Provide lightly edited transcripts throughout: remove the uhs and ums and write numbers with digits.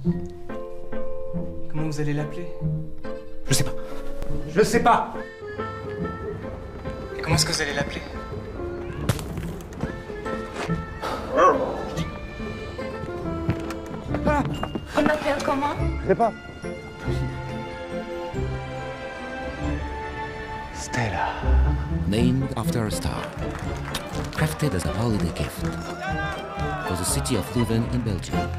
Comment vous allez l'appeler? Je sais pas. Je sais pas. Et comment est-ce que vous allez l'appeler? On m'appelle comment? Je sais pas. Stella. Named after a star, crafted as a holiday gift for the city of Leuven in Belgium.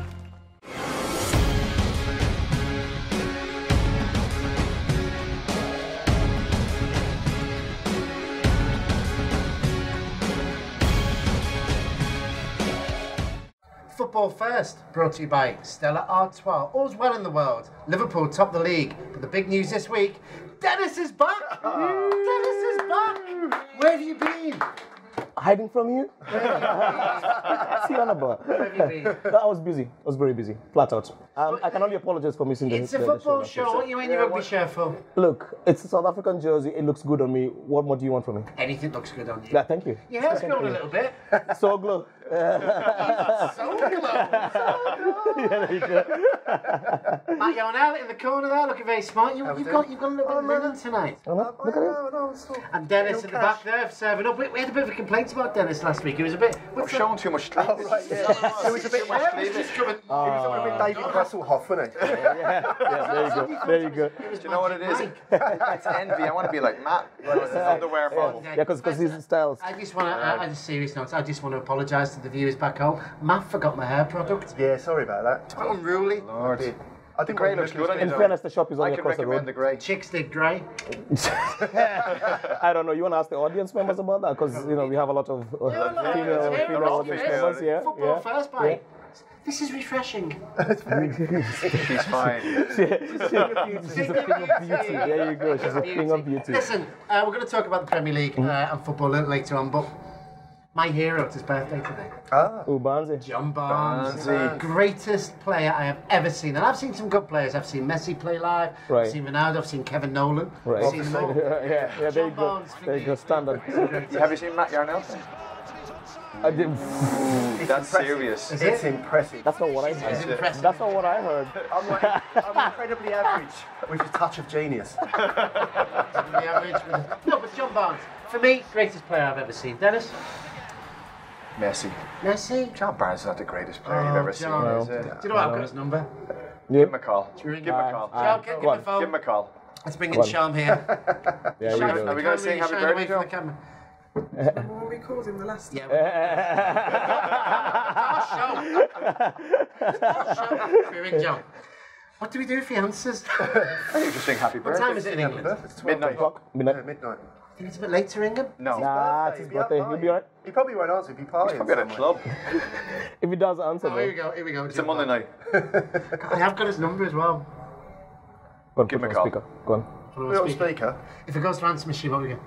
Football First, brought to you by Stella Artois. All's well in the world. Liverpool top the league. But the big news this week, Dennis is back! Dennis is back! Where have you been? Hiding from you? See on about. Where have you been? No, I was busy. I was very busy. Flat out. I can only apologize for missing It's the a football the show. What are you in your rugby shirt for? Look, it's a South African jersey. It looks good on me. What more do you want from me? Anything looks good on you. Yeah, thank you. Your hair's grown a little bit. So glow. So glow. Yeah, there you go. Matt Yarnell in the corner there, looking very smart. You've got a little bit of linen tonight. Look at it. And Dennis at the back there serving up. We had a bit of a complaint about Dennis last week. He was a bit. I've shown too much sleep. It was a bit David Hasselhoff, wasn't it? Yeah, there you go. There you go. Do you know what it is? It's envy. I want to be like Matt. His underwear model. Yeah, because his styles. I just want to, on a serious note, I just want to apologise to the viewers back home. Matt forgot my hair product. Yeah, sorry about that. It's quite unruly. Lord. I think Grey looks good on you. In though. fairness, the shop is I only can across the recommend road. the grey. Chicks dig grey. I don't know. You want to ask the audience members about that? Because you know we have a lot of female audience members. Yeah, Football yeah. First, mate. This is refreshing. She's fine. She's a thing of beauty. There you go. She's a thing of beauty. Listen, we're going to talk about the Premier League and football a little later on, but my hero, it's his birthday today. Barnsley. John Barnes. Barnsley. Greatest player I have ever seen. And I've seen some good players. I've seen Messi play live. Right. I've seen Ronaldo. I've seen Kevin Nolan. Right. I've seen them all. Yeah, there you John go. Barnes, There you go. Standard. Have you seen Matt Yarnell? I did. That's serious. It's impressive. That's not what I It's heard. impressive. That's not what I heard. I'm incredibly average with a touch of genius. The average. No, but John Barnes, for me, greatest player I've ever seen. Dennis? Messi. Messi? John Barnes is not the greatest player you've ever seen, John. is it? Do you know what? I've got his number. Give him a call. Should we ring Give him a call. John, give him a phone. Give him a call. Let's bring in Sham here. Yeah, Sham, you Are we going to sing Happy shine away Birthday, from Joe? the camera. What we called him the last time? Show. We ring John. What do we do if he answers? I think you just sing Happy What Birthday. time is it in England? It's Midnight. Midnight. Midnight. Think it's a bit late to ring him? No. Nah, it's his birthday. He'll be alright. He probably won't answer. He'll be partying. I'll be at a club. If he does answer, Oh, here we go, here we go. It's a Monday night. I have got his number as well. Go on, Give put him it a on call. speaker. Go on. Put it Put it on on speaker. speaker. If it goes to answer machine, what we get?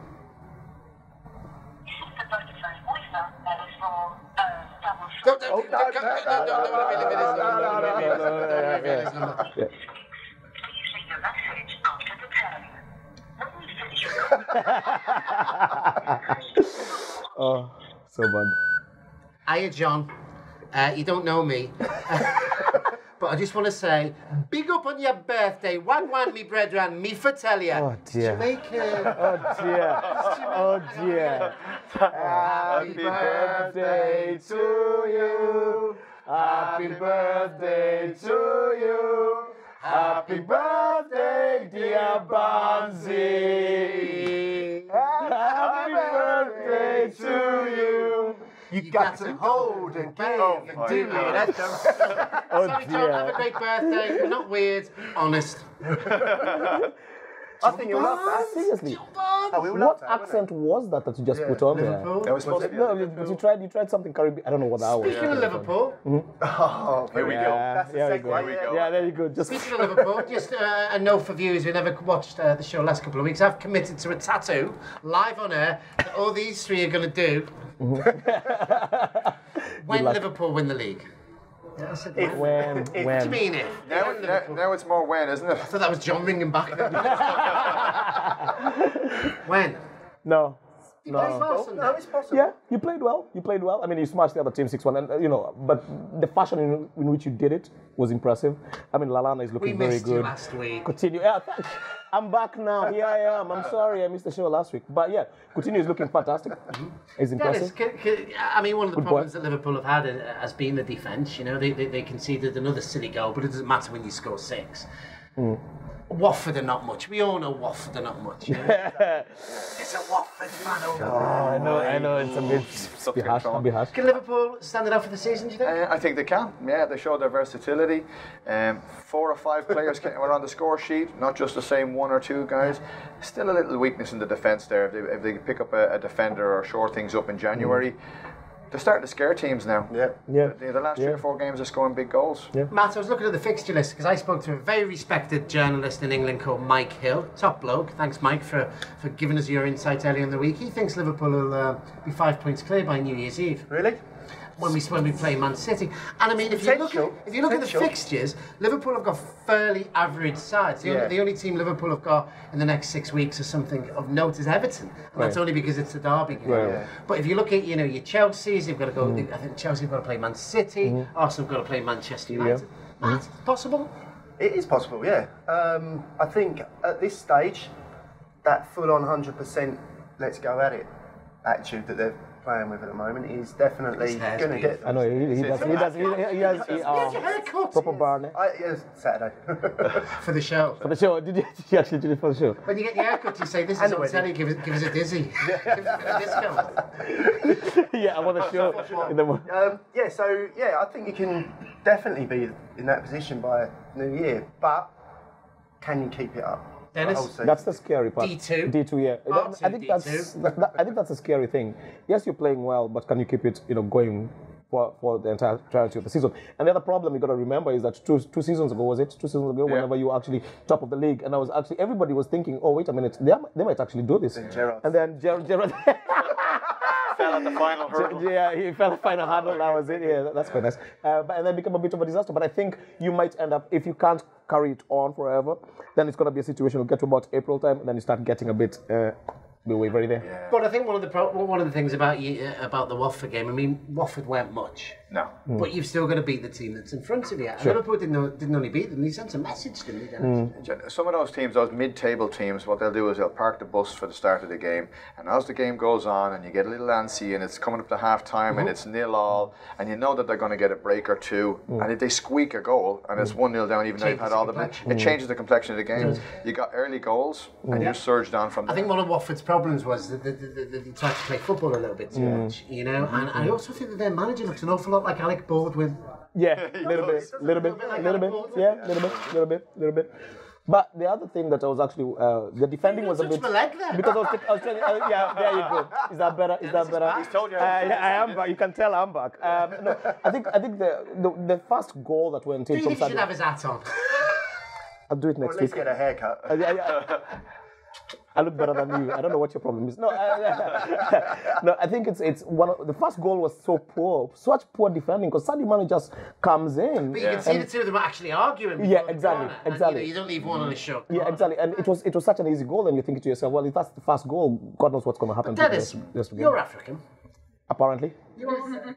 Oh, so bad. Hiya, John. You don't know me. But I just want to say, big up on your birthday. Wagwan, me brethren, me for tell ya. Oh dear. Jamaican. Oh dear. Oh dear. Happy birthday to you. Happy birthday to you. Happy birthday, dear Banzi. Happy birthday to you. You got to hold and give and do it. Oh Sorry, John, dear. have a great birthday. We're not weird, honest. I think you'll love that. Seriously. Oh, we will love What that, wouldn't accent was that you just put on there? Liverpool. That was supposed to be. No, but you tried something Caribbean. I don't know what that was. Speaking of Liverpool, Oh, Here we go. That's the Yeah, segue. there we go. Yeah, there you go. Just speaking of Liverpool, just a note for viewers who never watched the show last couple of weeks. I've committed to a tattoo live on air that all these three are going to do when Liverpool win the league. Yeah, I said when. What do you when? mean if? Now it's more when, isn't it? I thought that was John ringing back. When? No. You played well Sunday. No, it's possible. Yeah, you played well. You played well. I mean, you smashed the other team 6-1, and but the fashion in which you did it was impressive. I mean, Lallana is looking very missed good. you last week. Coutinho, yeah, I'm back now. Here I am. I'm sorry I missed the show last week, but yeah, Coutinho is looking fantastic. It's impressive. Dennis, I mean, one of the Good problems point. that Liverpool have had has been the defence. You know, they conceded another silly goal, but it doesn't matter when you score 6. Watford are not much. We all know Watford are not much. You know? It's a Watford fan over there. I know. It's a bit harsh. I'll be harsh. Can Liverpool stand it out for the season, do you think? I think they can. Yeah, they showed their versatility. 4 or 5 players were on the score sheet, not just the same 1 or 2 guys. Still a little weakness in the defence there. If they pick up a defender or shore things up in January, they're starting to scare teams now. Yeah. The last 3 or 4 games are scoring big goals. Yeah. Matt, I was looking at the fixture list because I spoke to a very respected journalist in England called Mike Hill. Top bloke. Thanks, Mike, for giving us your insights earlier in the week. He thinks Liverpool will be 5 points clear by New Year's Eve. Really? When we play Man City. And I mean, if you look at the fixtures, Liverpool have got fairly average sides. The only team Liverpool have got in the next 6 weeks or something of note is Everton. And that's only because it's the derby game. Right. But if you look at, your Chelsea's, you've got to go, I think Chelsea have got to play Man City, Arsenal have got to play Manchester United. Matt, possible? It is possible, yeah. I think at this stage, that full-on 100% let's go at it attitude that they're playing with at the moment is definitely going to get. I know he does. He has your haircut? proper Barney Yes, Saturday. For the show. for the show. Did you actually do it for the show? When you get your haircut, you say, this is on telly, give us a dizzy. Give us a discount. Yeah, I want to show in the morning. I think you can definitely be in that position by New Year, but can you keep it up? Dennis? That's the scary part. D2. D2, yeah. R2, I think I think that's a scary thing. Yes, you're playing well, but can you keep it, going for the entirety of the season? And the other problem you got to remember is that two seasons ago, was it? 2 seasons ago, whenever you were actually top of the league, and everybody was thinking, oh wait a minute, they might actually do this. And then Gerrard Fell at the final hurdle. Yeah, he fell the final hurdle. That was it. Yeah, that's quite nice. And then become a bit of a disaster. But I think you might end up, if you can't carry it on forever, then it's going to be a situation. You'll get to about April time, and then you start getting a bit the wavery there. Yeah. But I think one of the things about the Watford game, I mean, Watford weren't much. No. But you've still got to beat the team that's in front of you. And Liverpool didn't only beat them, they sent a message, didn't they? Some of those teams, those mid-table teams, what they'll do is they'll park the bus for the start of the game, and as the game goes on and you get a little antsy and it's coming up to half-time and it's 0-0, and you know that they're going to get a break or two, and if they squeak a goal and it's 1-0 down, even though they've had all the... It changes the complexion of the game. You got early goals and you surged on from there. I think one of Watford's problems was that they tried to play football a little bit too much, And I also think that their manager looks an awful lot like Alec Baldwin. Yeah, a little bit. Yeah, little bit. But the other thing that I was actually, the defending was a bit... my leg there. Because I was trying, yeah, there you go. Is that better? He's told you. I am back. You can tell I'm back. No, I think the first goal that went in Do you from think he should Sadio... have his hat on? I'll do it next Let's week. get a haircut. I look better than you. I don't know what your problem is. No, no. I think it's one of the first goal was so poor, such poor defending because Sadio Mane just comes in. But you can see the two of them are actually arguing. Yeah, exactly. And, you don't leave one on his shot. Yeah, exactly. And it was such an easy goal, and you think to yourself, well, if that's the first goal, God knows what's going to happen. Dennis, you're African. Apparently.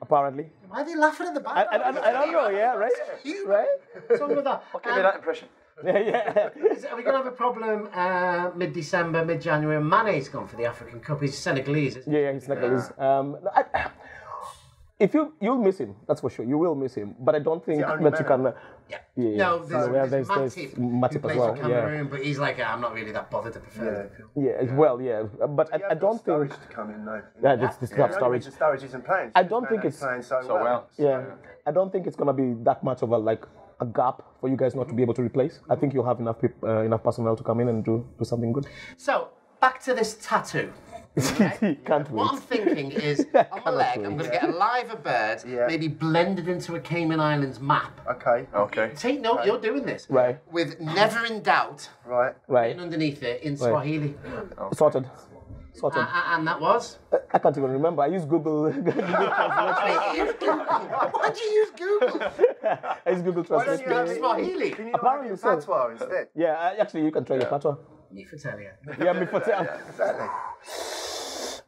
Apparently. Why are they laughing at the back? I don't know. Yeah, right. Right. Something like that. What gave me that impression? Yeah. Are we going to have a problem mid-December, mid-January? Mane's gone for the African Cup. He's Senegalese, isn't he? Yeah, he's Senegalese. If you'll miss him, that's for sure. You will miss him, but I don't think that you can. No, there's Matip Matip who as well. plays for Cameroon, but he's like, I'm not really that bothered to prefer Liverpool. Yeah, but I don't think. Sturridge to come in though. Yeah, this club Sturridge. Sturridge isn't playing. I don't think it's playing so well. Yeah, I don't think it's gonna be that much of a gap for you guys not to be able to replace. I think you'll have enough personnel to come in and do something good. So back to this tattoo. Okay. Can't wait. What I'm thinking is, on my leg, I'm going to get a liver bird, maybe blended into a Cayman Islands map. Okay. Take note, you're doing this. Right. With never in doubt, Right. written underneath it in Swahili. Sorted. And that was? I can't even remember. I use Google. Translate. Why do you use Google? I use Google Why don't Translate. you have Swahili. Can you Apparently not so. have patois instead? Yeah, actually, you can try your patois. Me for tell you. Yeah, me for tell. Exactly.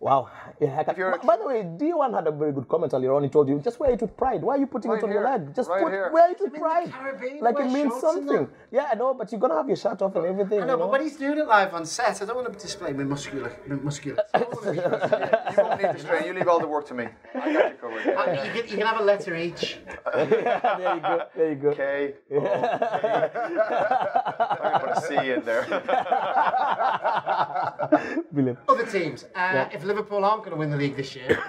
Wow. Yeah, by the way, D1 had a very good comment earlier on. He told you, just wear it with pride. Why are you putting it on your leg? Just wear it with pride. Like it means something. Yeah, I know, but you're going to have your shirt off and everything. I know, but when he's doing it live on set, I don't want to display my muscular. You won't need to strain. You leave all the work to me. I got you covered. You can have a letter each. There you go. K. I'm going to put a C in there. Brilliant. Other teams. If Liverpool aren't going to win the league this year,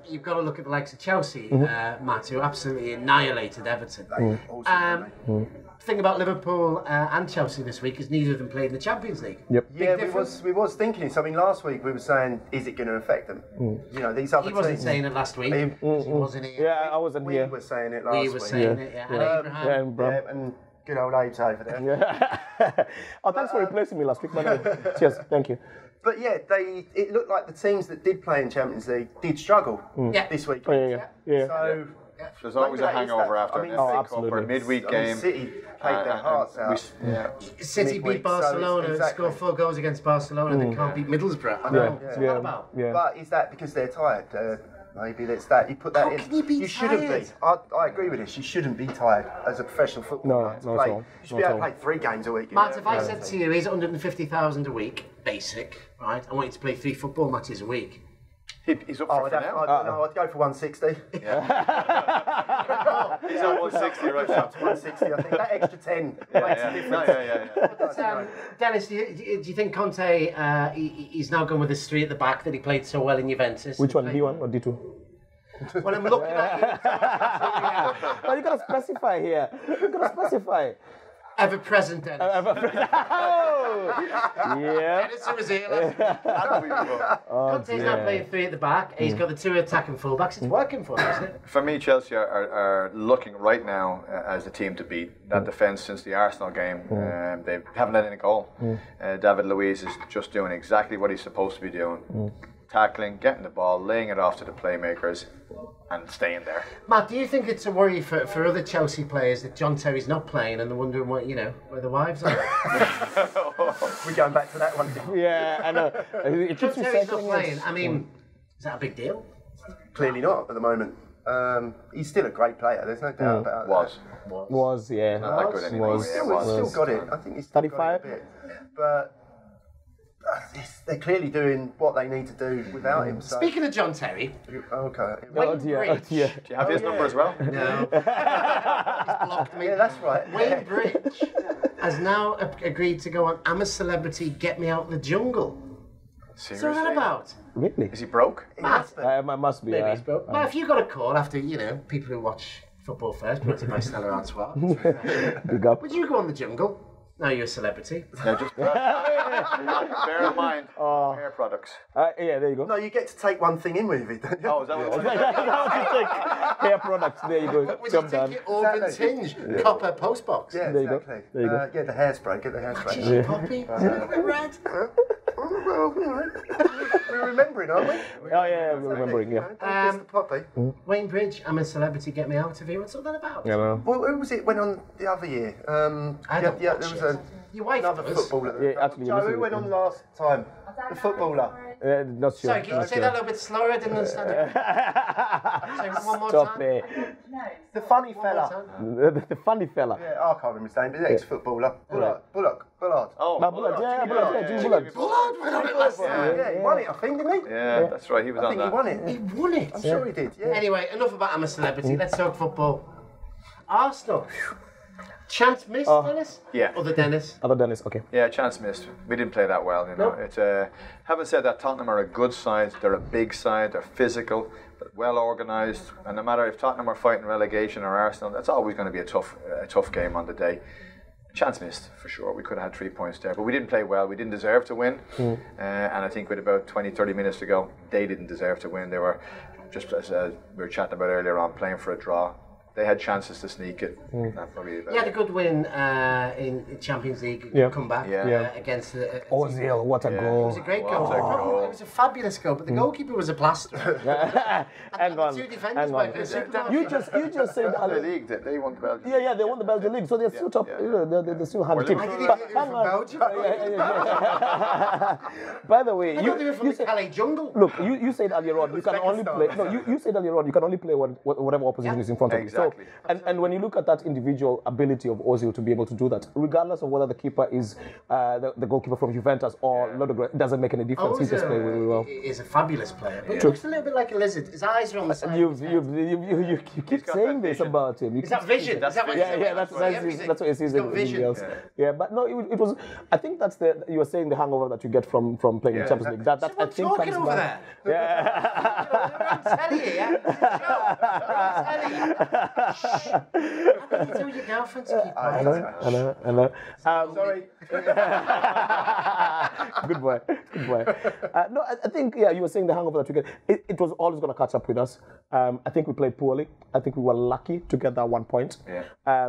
you've got to look at the likes of Chelsea, Matt, who absolutely annihilated Everton. Thing about Liverpool and Chelsea this week is neither of them played in the Champions League. Yep. Yeah, we was thinking this. I mean, last week we were saying, is it going to affect them? You know, these other teams. He wasn't saying it last week. He wasn't here. Yeah, I wasn't here. We were saying it last week. We were saying it, yeah. And Abraham. And good old Abe's over there. Oh, thanks for replacing me last week, by the way. Cheers, thank you. But yeah, it looked like the teams that did play in Champions League did struggle this week. Yeah. So there's always a hangover after an FA Cup or a midweek game. City played their hearts out. City beat Barcelona, scored 4 goals against Barcelona, and they can't beat Middlesbrough. I know. What's that about? Yeah. But is that because they're tired? Maybe that's that. You put that How in. can you be shouldn't tired? be. I agree with this. You shouldn't be tired as a professional footballer. No, not at all. You should be able to play 3 games a week. Matt, if I said to you, here's 150,000 a week, basic, right? I want you to play 3 football matches a week. He's up for it now. I'd go for 160. He's on 160 right now. Up to 160. I think that extra 10 makes a difference. Dennis, do you think Conte, he's now gone with his 3 at the back that he played so well in Juventus? Which one, D1 or D2? Well, I'm looking at you. Oh, you got to specify here. You got to specify. Ever present, Dennis. Oh! Yeah. Dennis who was here last week. Conte's now playing 3 at the back. He's got the 2 attacking fullbacks. It's working for him, isn't it? For me, Chelsea are looking right now as the team to beat. That defence since the Arsenal game, they haven't let in a goal. David Luiz is just doing exactly what he's supposed to be doing. Tackling, getting the ball, laying it off to the playmakers, and staying there. Matt, do you think it's a worry for other Chelsea players that John Terry's not playing and they're wondering what, where the wives are? We're going back to that one. Yeah, I know. John Terry's not playing. I mean, is that a big deal? Clearly not at the moment. He's still a great player. There's no doubt about that. Was, yeah. Not that good anymore. He's still got it. I think he's still 35? got it a bit. But they're clearly doing what they need to do without him. So. Speaking of John Terry, okay. Oh dear. Do you have his number as well? No. He's blocked me. Yeah, that's right. Wayne Bridge has now agreed to go on I'm a Celebrity, Get Me Out the Jungle. Seriously? What's that about? Really? Is he broke? Matt, I must be. maybe he's broke. Well, if you got a call after, people who watch Football First, brought to you by Stella Artois, Big up. would you go on the jungle? Now you're a celebrity. No, just bear in mind, hair products. Yeah, there you go. No, you get to take one thing in with you, don't you? Oh, is that what Hair products, there you go. Would you take your Organ Tinge copper postbox? Yeah, There you go. exactly. There you go. Get the hairspray. Get the hairspray. Gee, Poppy, red. We're remembering, aren't we? Oh yeah, we're remembering. Yeah. Mr. Poppy. Wayne Bridge, I'm a Celebrity, Get Me Out of Here. What's all that about? Yeah, well. Well, who was it went on the other year? There was Your wife another does. footballer. Yeah, actually, Joe, listen, who went on last time? The footballer. Not sure. Sorry, can you say that a little bit slower? I didn't understand it. Say one more Stop time. it. The funny One more fella. time. The funny fella. Yeah, I can't remember his name, but he's ex-footballer. Bullard. Oh, Bullard, yeah, Jimmy Bullard. Bullard went on it last time. Yeah, he won it, I think, didn't he? Yeah, that's right. He was I on think he that. won it. He won it. I'm sure he did, yeah. Anyway, enough about I'm a Celebrity. Let's talk football. Arsenal. Chance missed, Dennis? Yeah. Other Dennis? Other Dennis, okay. Yeah, chance missed. We didn't play that well, Nope. It's having said that, Tottenham are a good side. They're a big side. They're physical, but well organised. And no matter if Tottenham are fighting relegation or Arsenal, that's always going to be a tough game on the day. Chance missed, for sure. We could have had 3 points there, but we didn't play well. We didn't deserve to win. And I think with about 20-30 minutes to go, they didn't deserve to win. They were, just as we were chatting about earlier on, playing for a draw. they had chances to sneak it. That probably He had a good win in Champions League comeback against the Ozil, what a goal. It was a great What goal. a goal. It was a fabulous goal, but the goalkeeper was a plaster. Hang on, Two defenders hang on. by the supermarket. You just said the league, they won the Belgian. Yeah, they won the Belgian league, so they're still top. They're still hard team. I didn't But think they were hang from on. Belgium. By the way, I thought they were from the Calais jungle. look, you said earlier on you can only play. No, you said earlier on you can only play whatever opposition is in front of Exactly. you. So, and when you look at that individual ability of Ozil to be able to do that, regardless of whether the keeper is the goalkeeper from Juventus or Ludogorets, it doesn't make any difference. He just plays really well. Is a fabulous player, but he looks a little bit like a lizard. His eyes are on the side. You keep got saying that this vision. about him. Is that vision? Is that what That's what he sees in vision. else. Yeah, but no, it was. I think that's you were saying the hangover that you get from playing in Champions League. That I think talking comes over back. there. Yeah. I'm telling you, yeah. How can you tell your girlfriend to keep quiet? I know. Sorry. Good boy. No, I think you were saying the hangover that you get. It was always going to catch up with us. I think we played poorly. I think we were lucky to get that 1 point. Yeah.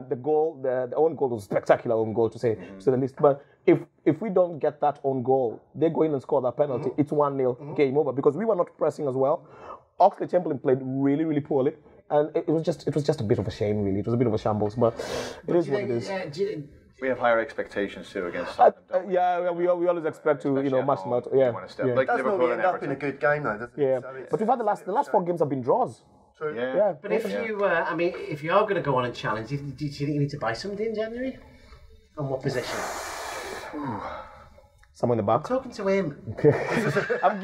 The goal, the own goal was a spectacular own goal to say the least. But if we don't get that own goal, they go in and score that penalty. It's 1-0 game over because we were not pressing as well. Oxley Chamberlain played really, really poorly. And it was just a bit of a shame, really. It was a bit of a shambles, but it is what it is. We have higher expectations too against Tottenham. We always expect to match them out. You want to step like It does Liverpool normally and end up in Everton. a good game, though, doesn't it? Yeah, So it's- but we've had the last 4 games have been draws. True. Yeah. But if if you are going to go on and challenge, do you think you need to buy somebody in January? On what position? Someone in the back. Talking to him. I'm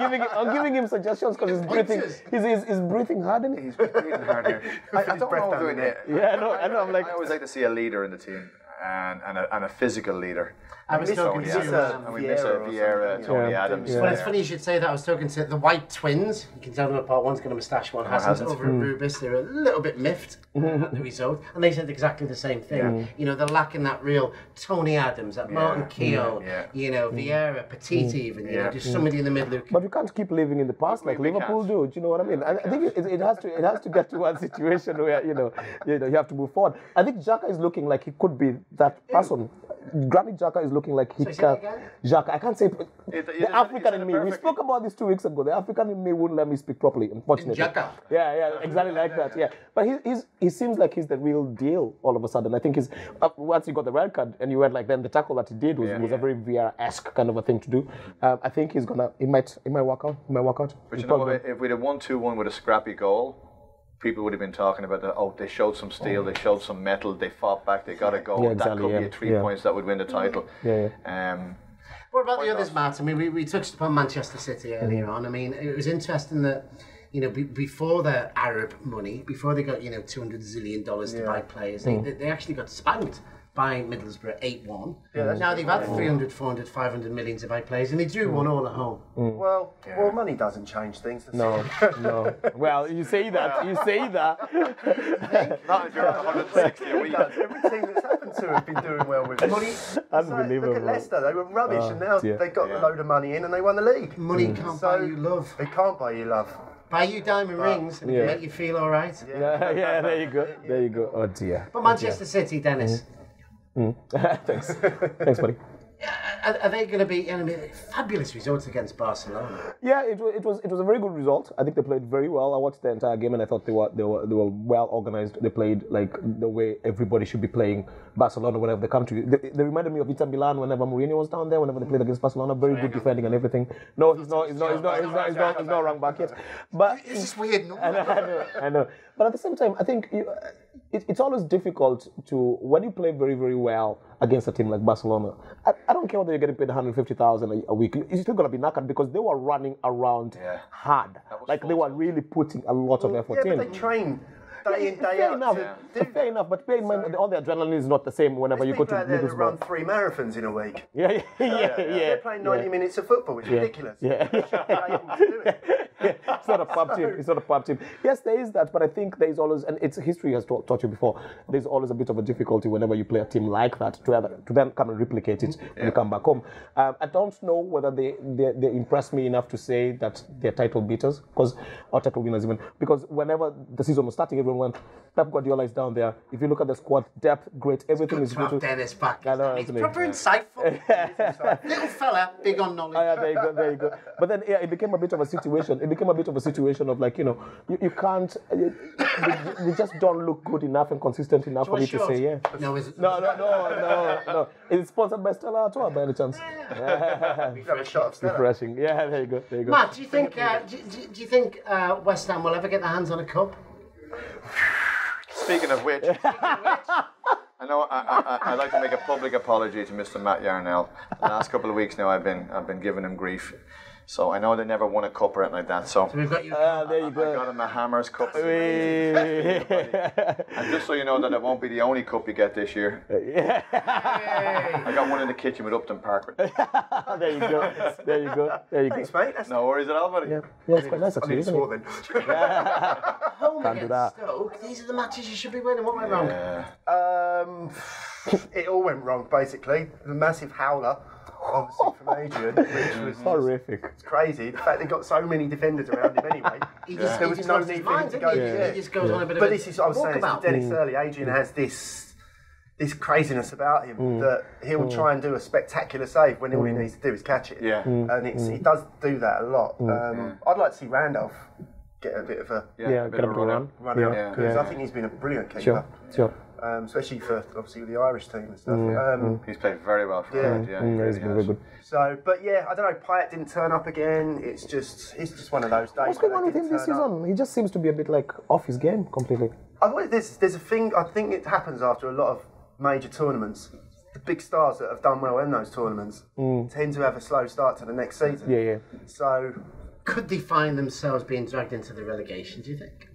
giving him suggestions because he's breathing hard. Isn't he? He's breathing hard here. I don't know if doing it. Yeah, I know. I'm like, I always like to see a leader in the team and a physical leader. I was talking Is to this And we miss a Vieira, Tony Adams. Well, it's funny you should say that. I was talking to the White Twins. You can tell them apart. One's got a moustache, one hasn't. Over at Rubis, they were a little bit miffed at the result, and they said exactly the same thing. You know, they're lacking that real Tony Adams, that Martin Keown, Vieira, Petit even. You know, just somebody in the middle. but we can't keep living in the past like Liverpool do. Do you know what I mean? I think it has to get to one situation where you have to move forward. I think Xhaka is looking like he could be that person. Granit Xhaka is looking like he can. Xhaka, I can't say the African in me. We spoke about this 2 weeks ago. The African in me wouldn't let me speak properly, unfortunately. Xhaka. Yeah, exactly like that. Yeah, but he seems like he's the real deal. All of a sudden, I think he's once he got the red card and you had then the tackle that he did was a very Vieira-esque kind of a thing to do. I think he might work out. But you know what? If we'd have won 2-1 with a scrappy goal, people would have been talking about they showed some steel, they showed some metal, they fought back, they got a goal. Yeah, exactly, that could be 3 points that would win the title. What about the others, Matt? I mean, we touched upon Manchester City earlier on. I mean, it was interesting that, before the Arab money, before they got, $200 zillion to buy players, they actually got spanked by Middlesbrough 8-1. Now they've had 300, 400, 500 million to buy players, and they drew 1 all at home. Well, money doesn't change things. Does it? No. Well, you say that. Not if you're 160 a week. Every team that's happened to have been doing well with money. Unbelievable. Look at Leicester; they were rubbish, and now dear. they got a load of money in, and they won the league. Money can't buy you love. They can't buy you love. Buy you diamond rings and make you feel all right. Yeah, there you go. Oh dear. But Manchester City, Dennis. Thanks, buddy. Are they going to be fabulous results against Barcelona? Yeah, it was a very good result. I think they played very well. I watched the entire game and I thought they were well organized. They played like the way everybody should be playing Barcelona whenever they come to. They reminded me of Inter Milan whenever Mourinho was down there. Whenever they played against Barcelona, very good defending and everything. No, he's not wrong back yet. But It's just weird. No? I know. But at the same time, I think it's always difficult to, when you play very, very well against a team like Barcelona, I don't care whether you're getting paid 150,000 a week, you're still going to be knackered because they were running around hard. Like they were really putting a lot of effort in. But they train day in, day Fair out. enough. Fair enough, but bear in mind, all the adrenaline is not the same whenever you go to People out there that run Middlesbrough. 3 marathons in a week. Yeah. They're playing 90 minutes of football. It's ridiculous. Yeah. They're able to do it. It's not a pub team. It's not a pub team. Yes, there is that, but I think there is always, and it's history has taught you before. There's always a bit of a difficulty whenever you play a team like that to then come and replicate it when you come back home. I don't know whether they impressed me enough to say that they're title beaters or title winners even, because whenever the season was starting, everyone went, Pep Guardiola is down there. If you look at the squad depth, great, everything is good. Dennis back. It's proper insightful. Little fella, big on knowledge. There you go. But then it became a bit of a situation. It became a bit of a situation of like, you can't, they just don't look good enough and consistent enough for me to say, yeah. No, is it? No. It's sponsored by Stella Artois by any chance? Refreshing. Yeah, there you go. Matt, do you think West Ham will ever get their hands on a cup? Speaking of which, I know I'd like to make a public apology to Mr. Matt Yarnell. The last couple of weeks now, I've been giving him grief. So I know they never won a cup or anything like that. So we've got you. There you go. I got him a Hammers Cup. And just so you know that it won't be the only cup you get this year. I got one in the kitchen with Upton Park. There you go. Thanks, mate. No worries at all, buddy. Yeah, it's quite nice actually, isn't it? Home Can't do against that. Stoke. These are the matches you should be winning. What went wrong? It all went wrong, basically. The massive howler, obviously, from Adrian, which was horrific. It's crazy. The fact they got so many defenders around him anyway. There was no need for him to go. He just goes on a bit of But this is what I was saying to Dennis earlier. Adrian has this craziness about him that he'll try and do a spectacular save when all he needs to do is catch it. Yeah. And he does do that a lot. I'd like to see Randolph get a bit of a get a bit of a run out, because I think he's been a brilliant keeper. Sure. Especially for obviously with the Irish team and stuff. He's played very well for Ireland. He's been very good. So, but yeah, I don't know. Pyatt didn't turn up again. It's just one of those days. What's going on with him this season? He just seems to be a bit like off his game completely. There's a thing. I think it happens after a lot of major tournaments. The big stars that have done well in those tournaments tend to have a slow start to the next season. Yeah. So, could they find themselves being dragged into the relegation? Do you think?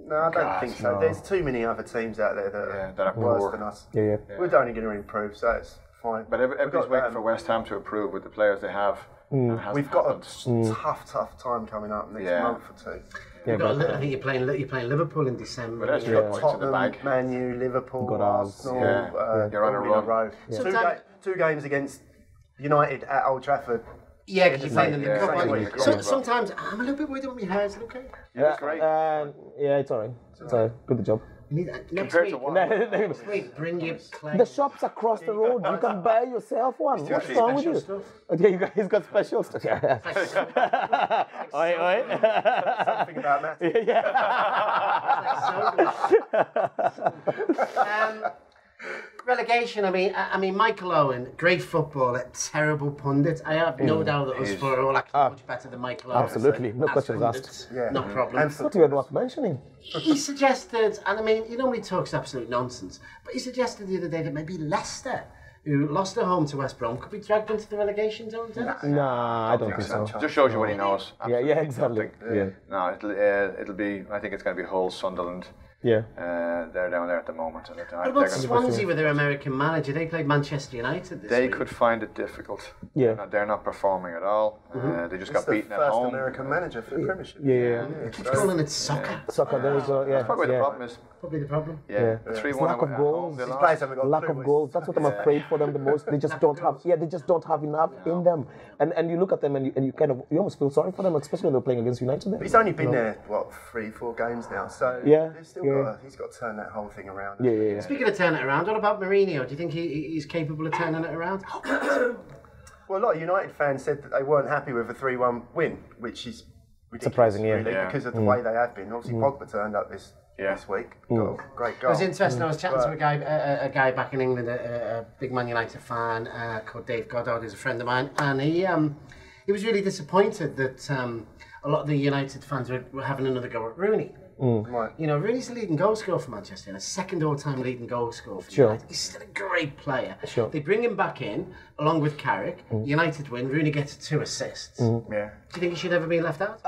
No, I don't think so. There's too many other teams out there that are worse than us. Yeah. We're only going to improve, so it's fine. But everybody's waiting for West Ham to improve with the players they have. We've got a tough time coming up next month or two. I think you're playing Liverpool in December. But that's Tottenham, Man U, Liverpool, Arsenal. You're on a run. Two games against United at Old Trafford. Yeah, because you're playing in the cup. So sometimes I'm a little bit worried about my hair. Is it okay? Yeah, it's great. It's alright. It's alright. Good job. Next week, bring your clay. The shops across the road. You can buy yourself one. What's wrong with you? Okay, you guys got special stuff. Oi. Something about that. Relegation. I mean, Michael Owen, great footballer, terrible pundit. I have no doubt that us four are all actually much better than Michael Owen. Absolutely, no questions asked. No problem. Not even worth mentioning. He suggested, and I mean, he normally talks absolute nonsense, but he suggested the other day that maybe Leicester, who lost at home to West Brom, could be dragged into the relegation zone. Nah, I don't think so. Just shows you what he knows. Yeah, exactly. Yeah. No, it'll be. I think it's going to be Hull, Sunderland. Yeah. They're down there at the moment. What about Swansea with their American manager? They played Manchester United this week. They could find it difficult. Yeah. They're not performing at all. They just got beaten at home. First American manager for the Premiership. Yeah. Keep calling it soccer. Soccer, there is That's probably the problem is. Probably the problem. Yeah. 3-1 lack of goals. Lack of goals. That's what I'm afraid for them the most. They just don't have. Yeah, they just don't have enough in them. And you look at them and you kind of almost feel sorry for them, especially when they're playing against United. But he's only been there 3-4 games now, so he's got to turn that whole thing around. Yeah. Speaking of turning it around, what about Mourinho? Do you think he's capable of turning it around? Well, a lot of United fans said that they weren't happy with a 3-1 win, which is ridiculous, surprising, really, because of the way they have been. Obviously, Pogba turned up this week. Got a great goal. It was interesting. I was chatting to a guy back in England, a big Man United fan called Dave Goddard, who's a friend of mine, and he was really disappointed that a lot of the United fans were having another go at Rooney. Right. You know, Rooney's the leading goal scorer for Manchester, and a second all-time leading goal scorer for United. He's still a great player. They bring him back in, along with Carrick. United win. Rooney gets 2 assists. Yeah. Do you think he should ever be left out?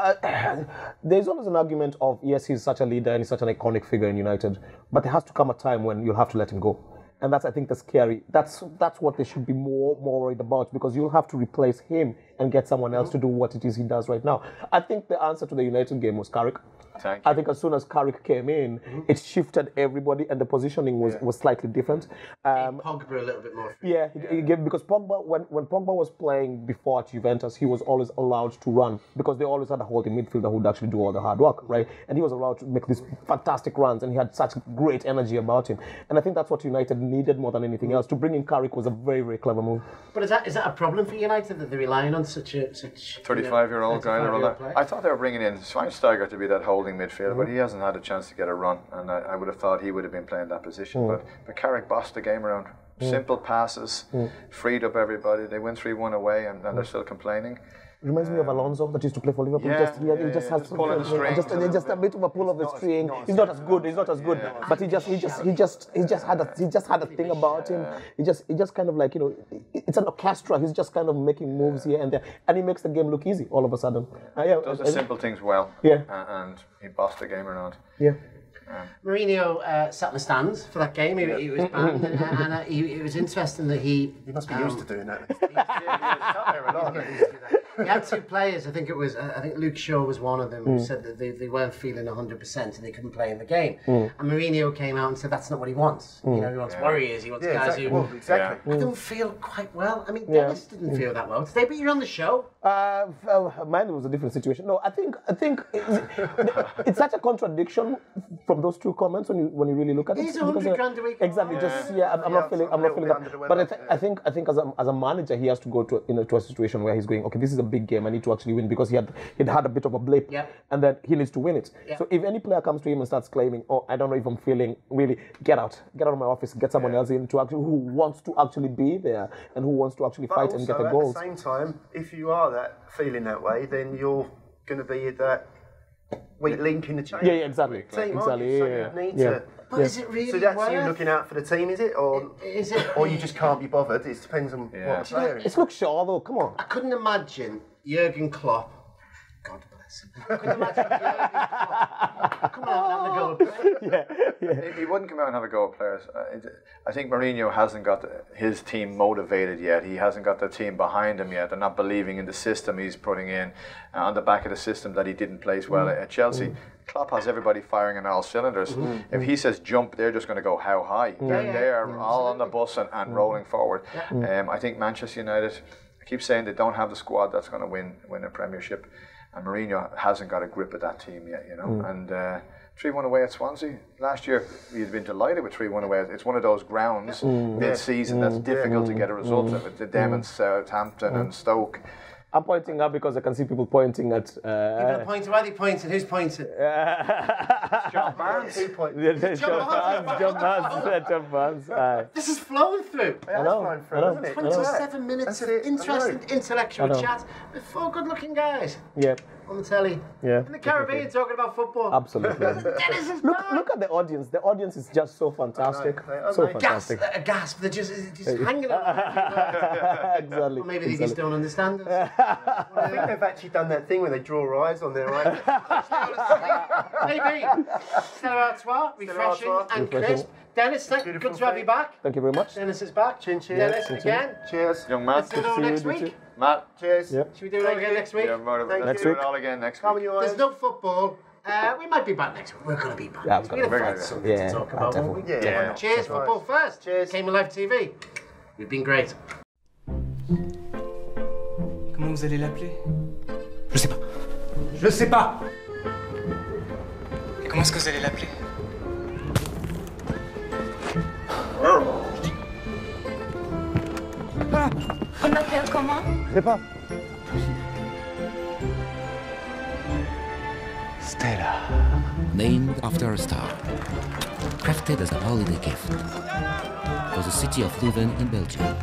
There's always an argument of, yes, he's such a leader and he's such an iconic figure in United, but there has to come a time when you'll have to let him go. And that's, I think, the scary. That's what they should be more worried about, because you'll have to replace him and get someone else to do what it is he does right now. I think the answer to the United game was Carrick. I think as soon as Carrick came in, it shifted everybody, and the positioning was slightly different. Pogba a little bit more. Yeah, he gave, because Pogba, when Pogba was playing before at Juventus, he was always allowed to run because they always had a holding midfielder who would actually do all the hard work, right? And he was allowed to make these fantastic runs, and he had such great energy about him. And I think that's what United needed more than anything else. To bring in Carrick was a very, very clever move. But is that a problem for United that they're relying on such 35-year-old guy? I thought they were bringing in Schweinsteiger to be that holding midfielder, but he hasn't had a chance to get a run, and I would have thought he would have been playing that position. But Carrick bossed the game around. Simple passes, freed up everybody. They win 3-1 away, and they're still complaining. Reminds me of Alonso that used to play for Liverpool. He just has just a bit of a pull of the string. He's not as good. But he just had a thing about him. He just kind of like, it's an orchestra. He's just kind of making moves here and there, and he makes the game look easy all of a sudden. Does the simple things well. Yeah. And he bossed the game around. Yeah. Mourinho sat in the stands for that game. He was banned, and it was interesting that he must be used to doing that. He had two players. I think Luke Shaw was one of them who said that they weren't feeling 100% and they couldn't play in the game. And Mourinho came out and said that's not what he wants. He wants warriors. He wants guys who. Exactly. I don't feel quite well. I mean, Dennis didn't feel that well today, but you're on the show. Mine was a different situation. No, I think it's such a contradiction from those two comments when you really look at it. He's 100 grand a week. Exactly. I'm not feeling that. But I think as a manager, he has to go to a situation where he's going, okay, this is a big game. I need to actually win, because he'd had a bit of a blip, and then he needs to win it. So if any player comes to him and starts claiming, oh, I don't know if I'm feeling really, get out of my office, get someone else in who wants to actually be there and who wants to actually fight and get the goals. At the same time, if you are feeling that way, then you're going to be that weak link in the chain. Yeah, exactly. Team, exactly. So you need to. But is it really? So that's you looking out for the team, is it, or you just can't be bothered? It depends on what the player is. It's Luke Shaw, though. Come on. I couldn't imagine Jurgen Klopp. God bless him. I couldn't imagine Jurgen Klopp coming out and having a go at players. He wouldn't come out and have a go at players. I think Mourinho hasn't got his team motivated yet. He hasn't got the team behind him yet. They're not believing in the system he's putting in, on the back of the system that he didn't place well at Chelsea. Klopp has everybody firing on all cylinders. If he says jump, they're just going to go how high. They're all on the bus and rolling forward. I think Manchester United, I keep saying they don't have the squad that's going to win a Premiership, and Mourinho hasn't got a grip of that team yet, And 3-1 away at Swansea last year, you'd been delighted with 3-1 away. It's one of those grounds mid-season that's difficult to get a result of. The them and Southampton and Stoke. I'm pointing up because I can see people pointing at. People are pointing. Why are they pointing? Who's pointing? John Barnes. John Barnes. This is flowing through. I know. 27 minutes of interesting intellectual chat with four good-looking guys. Yeah. On the telly. Yeah. In the Caribbean talking about football. Absolutely. Look at the audience. The audience is just so fantastic. So fantastic. A gasp. They're just hanging out. Exactly. Or maybe they just don't understand us. I think they've actually done that thing where they draw eyes on their eyes. Maybe. Stella Artois, refreshing and crisp. Dennis, good to have you back. Thank you very much. Dennis is back. Cheers. Dennis, again. Cheers. Young man. Let's do it all next week. Matt. Cheers. Yep. Should we do it all again next week? Let's do it all again next week. There's no football. We might be back next week. We're going to be back. Yeah, we're going to find something to talk about. Definitely. Yeah. Cheers, football first. Cheers. Came Alive TV. You've been great. Comment vous allez l'appeler? Je sais pas. Je sais pas. Et comment est-ce que vous allez l'appeler? On l'appelle comment? Je sais pas. Stella. Named after a star. Crafted as a holiday gift. For the city of Leuven in Belgium.